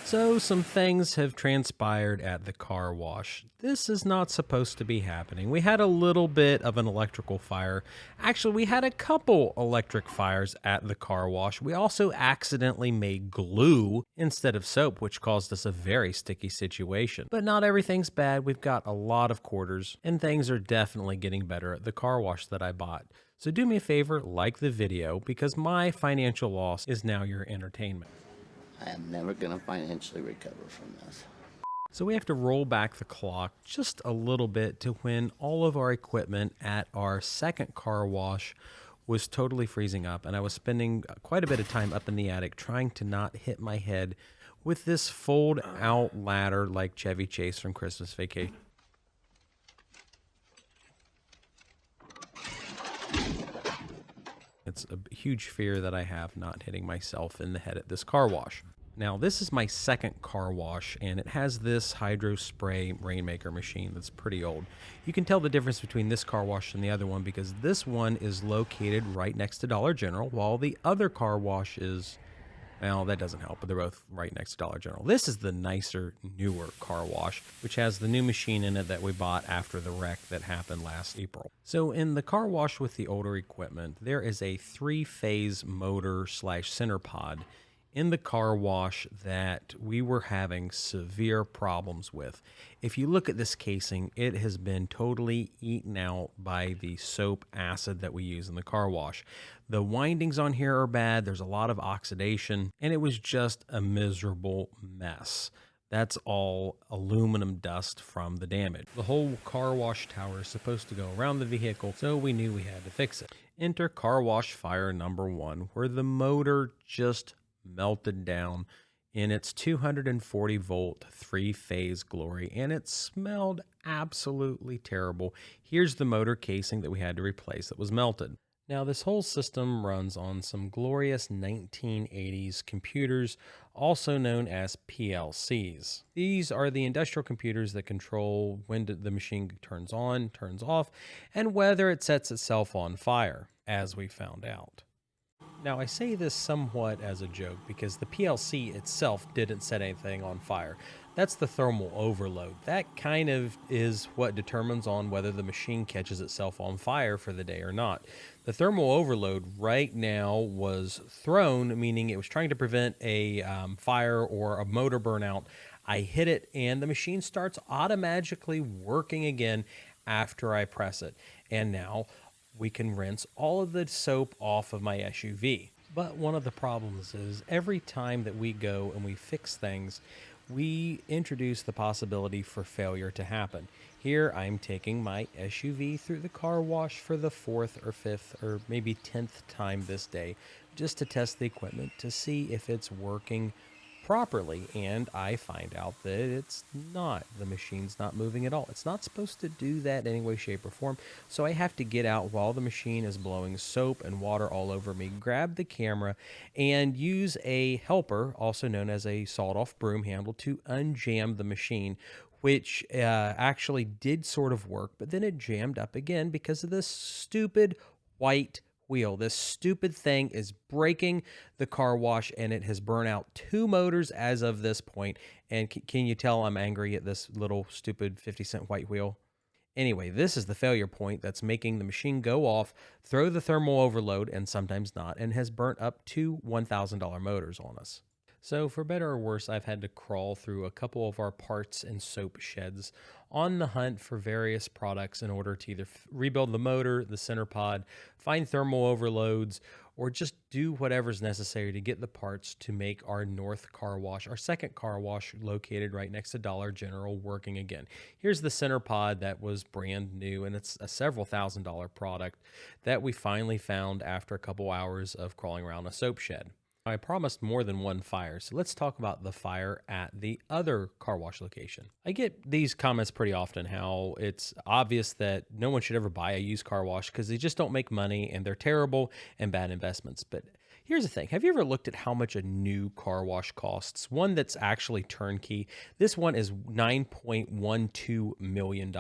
So, some things have transpired at the car wash. This is not supposed to be happening. We had a little bit of an electrical fire. Actually, we had a couple electric fires at the car wash. We also accidentally made glue instead of soap, which caused us a very sticky situation. But not everything's bad. We've got a lot of quarters, and things are definitely getting better at the car wash that I bought. So, do me a favor, like the video, because my financial loss is now your entertainment. I am never going to financially recover from this. So we have to roll back the clock just a little bit to when all of our equipment at our second car wash was totally freezing up, and I was spending quite a bit of time up in the attic trying to not hit my head with this fold out ladder like Chevy Chase from Christmas Vacation. It's a huge fear that I have, not hitting myself in the head at this car wash. Now, this is my second car wash, and it has this hydro spray rainmaker machine that's pretty old. You can tell the difference between this car wash and the other one because this one is located right next to Dollar General, while the other car wash is, well, that doesn't help, but they're both right next to Dollar General. This is the nicer, newer car wash, which has the new machine in it that we bought after the wreck that happened last April. So in the car wash with the older equipment, there is a 3-phase motor slash center pod in the car wash that we were having severe problems with. If you look at this casing, it has been totally eaten out by the soap acid that we use in the car wash. The windings on here are bad. There's a lot of oxidation, and it was just a miserable mess. That's all aluminum dust from the damage. The whole car wash tower is supposed to go around the vehicle, so we knew we had to fix it. Enter car wash fire number 1, where the motor just melted down in its 240 volt 3-phase glory, and it smelled absolutely terrible. Here's the motor casing that we had to replace that was melted. Now, this whole system runs on some glorious 1980s computers, also known as PLCs. These are the industrial computers that control when the machine turns on, turns off, and whether it sets itself on fire, as we found out. Now, I say this somewhat as a joke because the PLC itself didn't set anything on fire. That's the thermal overload. That kind of is what determines on whether the machine catches itself on fire for the day or not. The thermal overload right now was thrown, meaning it was trying to prevent a fire or a motor burnout. I hit it and the machine starts automatically working again after I press it. And now we can rinse all of the soap off of my SUV. But one of the problems is every time that we go and we fix things, we introduce the possibility for failure to happen. Here, I'm taking my SUV through the car wash for the 4th or 5th or maybe 10th time this day, just to test the equipment to see if it's working properly, and I find out that it's not. The machine's not moving at all. It's not supposed to do that in any way, shape, or form, so I have to get out while the machine is blowing soap and water all over me, grab the camera, and use a helper, also known as a sawed-off broom handle, to unjam the machine, which actually did sort of work, but then it jammed up again because of this stupid white wheel. This stupid thing is breaking the car wash, and it has burnt out 2 motors as of this point. And can you tell I'm angry at this little stupid 50-cent white wheel? Anyway, this is the failure point that's making the machine go off, throw the thermal overload, and sometimes not, and has burnt up 2 $1,000 motors on us. So for better or worse, I've had to crawl through a couple of our parts and soap sheds on the hunt for various products in order to either rebuild the motor, the center pod, find thermal overloads, or just do whatever's necessary to get the parts to make our north car wash, our second car wash located right next to Dollar General, working again. Here's the center pod that was brand new, and it's a several $1,000 product that we finally found after a couple hours of crawling around a soap shed. I promised more than one fire, so let's talk about the fire at the other car wash location. I get these comments pretty often, how it's obvious that no one should ever buy a used car wash because they just don't make money and they're terrible and bad investments. But here's the thing. Have you ever looked at how much a new car wash costs? One that's actually turnkey. This one is $9.12 million.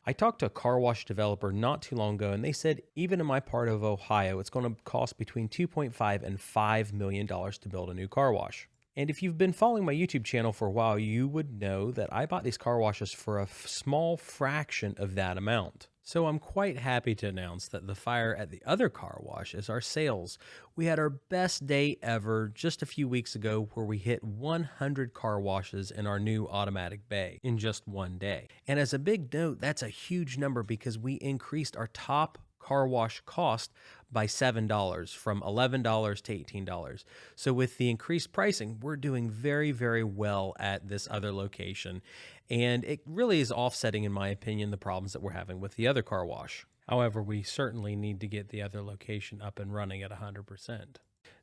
I talked to a car wash developer not too long ago, and they said even in my part of Ohio, it's going to cost between $2.5 and $5 million to build a new car wash. And if you've been following my YouTube channel for a while, you would know that I bought these car washes for a small fraction of that amount. So I'm quite happy to announce that the fire at the other car wash is our sales. We had our best day ever just a few weeks ago where we hit 100 car washes in our new automatic bay in just one day. And as a big note, that's a huge number because we increased our top car wash cost by $7 from $11 to $18. So with the increased pricing, we're doing very, very well at this other location. And it really is offsetting, in my opinion, the problems that we're having with the other car wash. However, we certainly need to get the other location up and running at 100%.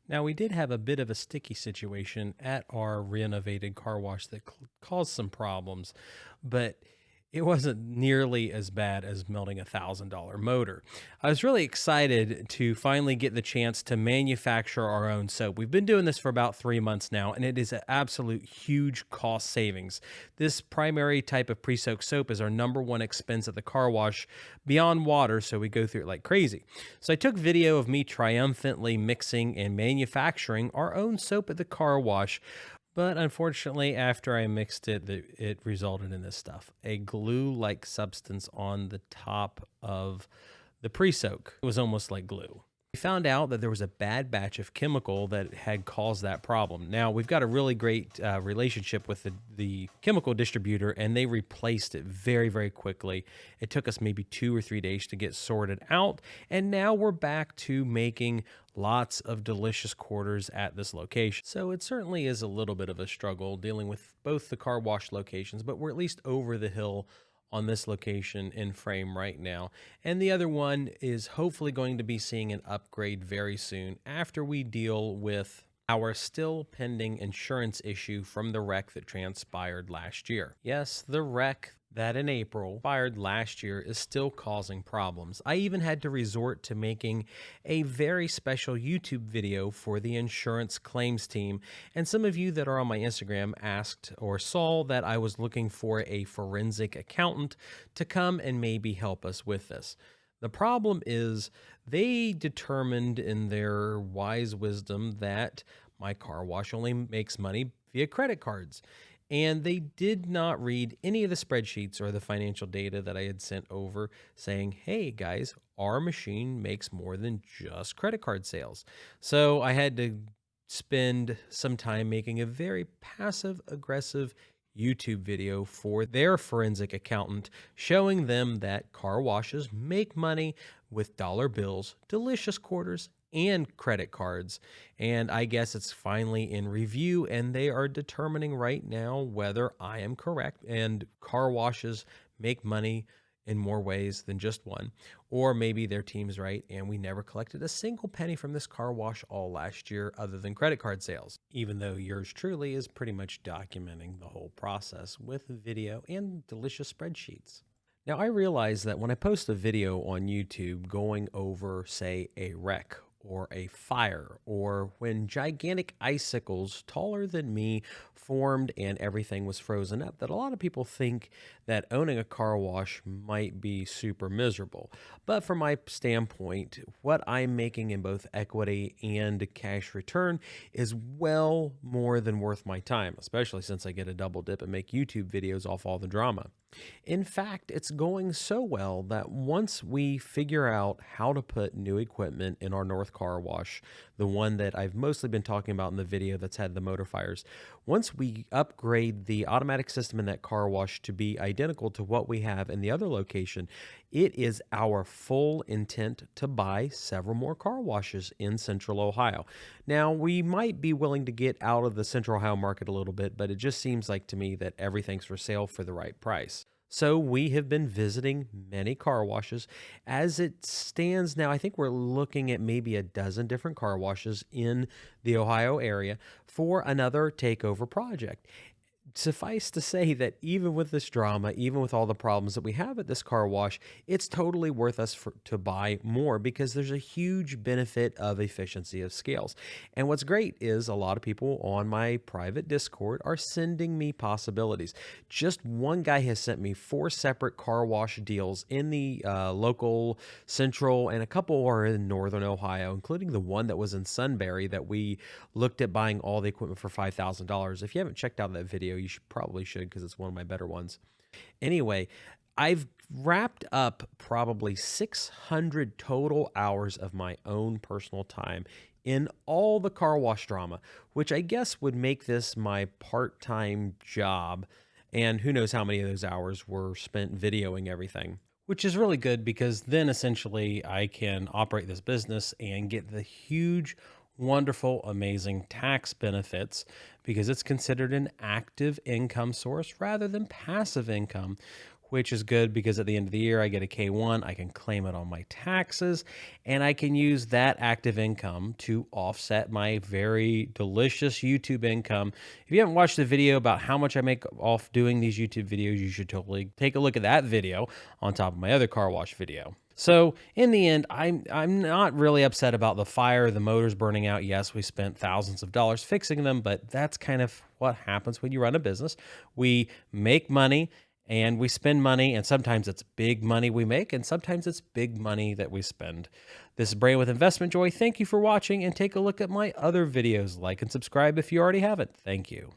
Now, we did have a bit of a sticky situation at our renovated car wash that caused some problems, but it wasn't nearly as bad as melting a $1,000 motor. I was really excited to finally get the chance to manufacture our own soap. We've been doing this for about 3 months now, and it is an absolute huge cost savings. This primary type of pre-soaked soap is our #1 expense at the car wash beyond water, so we go through it like crazy. So I took video of me triumphantly mixing and manufacturing our own soap at the car wash. But unfortunately, after I mixed it, it resulted in this stuff, a glue-like substance on the top of the pre-soak. It was almost like glue. We found out that there was a bad batch of chemical that had caused that problem. Now, we've got a really great relationship with the chemical distributor, and they replaced it very, very quickly. It took us maybe 2 or 3 days to get sorted out, and now we're back to making lots of delicious quarters at this location. So it certainly is a little bit of a struggle dealing with both the car wash locations, but we're at least over the hill on this location in frame right now. And the other one is hopefully going to be seeing an upgrade very soon after we deal with our still pending insurance issue from the wreck that transpired last year. Yes, the wreck that in April transpired last year is still causing problems. I even had to resort to making a very special YouTube video for the insurance claims team. And some of you that are on my Instagram asked or saw that I was looking for a forensic accountant to come and maybe help us with this. The problem is they determined in their wise wisdom that my car wash only makes money via credit cards. And they did not read any of the spreadsheets or the financial data that I had sent over saying, hey guys, our machine makes more than just credit card sales. So I had to spend some time making a very passive aggressive YouTube video for their forensic accountant showing them that car washes make money with dollar bills, delicious quarters, and credit cards. And I guess it's finally in review, and they are determining right now whether I am correct and car washes make money in more ways than just one, or maybe their team's right and we never collected a single penny from this car wash all last year other than credit card sales, even though yours truly is pretty much documenting the whole process with video and delicious spreadsheets. Now, I realize that when I post a video on YouTube going over, say, a wreck or a fire, or when gigantic icicles taller than me formed and everything was frozen up, that a lot of people think that owning a car wash might be super miserable. But from my standpoint, what I'm making in both equity and cash return is well more than worth my time, especially since I get a double dip and make YouTube videos off all the drama. In fact, it's going so well that once we figure out how to put new equipment in our North Car Wash, the one that I've mostly been talking about in the video that's had the motor fires, once we upgrade the automatic system in that car wash to be identical to what we have in the other location, it is our full intent to buy several more car washes in Central Ohio. Now, we might be willing to get out of the Central Ohio market a little bit, but it just seems like to me that everything's for sale for the right price. So we have been visiting many car washes. As it stands now, I think we're looking at maybe a dozen different car washes in the Ohio area for another takeover project. suffice to say that even with this drama, even with all the problems that we have at this car wash, it's totally worth us to buy more because there's a huge benefit of efficiency of scales. And what's great is a lot of people on my private Discord are sending me possibilities. Just one guy has sent me 4 separate car wash deals in the local central, and a couple are in northern Ohio, including the one that was in Sunbury that we looked at buying all the equipment for $5,000. If you haven't checked out that video, you probably should because it's one of my better ones. Anyway, I've wrapped up probably 600 total hours of my own personal time in all the car wash drama, which I guess would make this my part-time job. And who knows how many of those hours were spent videoing everything, which is really good because then essentially I can operate this business and get the huge, wonderful, amazing tax benefits because it's considered an active income source rather than passive income, which is good because at the end of the year, I get a K1, I can claim it on my taxes, and I can use that active income to offset my very delicious YouTube income. If you haven't watched the video about how much I make off doing these YouTube videos, you should totally take a look at that video on top of my other car wash video. So in the end, I'm not really upset about the fire, the motors burning out. Yes, we spent thousands of dollars fixing them, but that's kind of what happens when you run a business. We make money and we spend money, and sometimes it's big money we make, and sometimes it's big money that we spend. This is Brandon with Investment Joy. Thank you for watching, and take a look at my other videos. Like and subscribe if you already haven't. Thank you.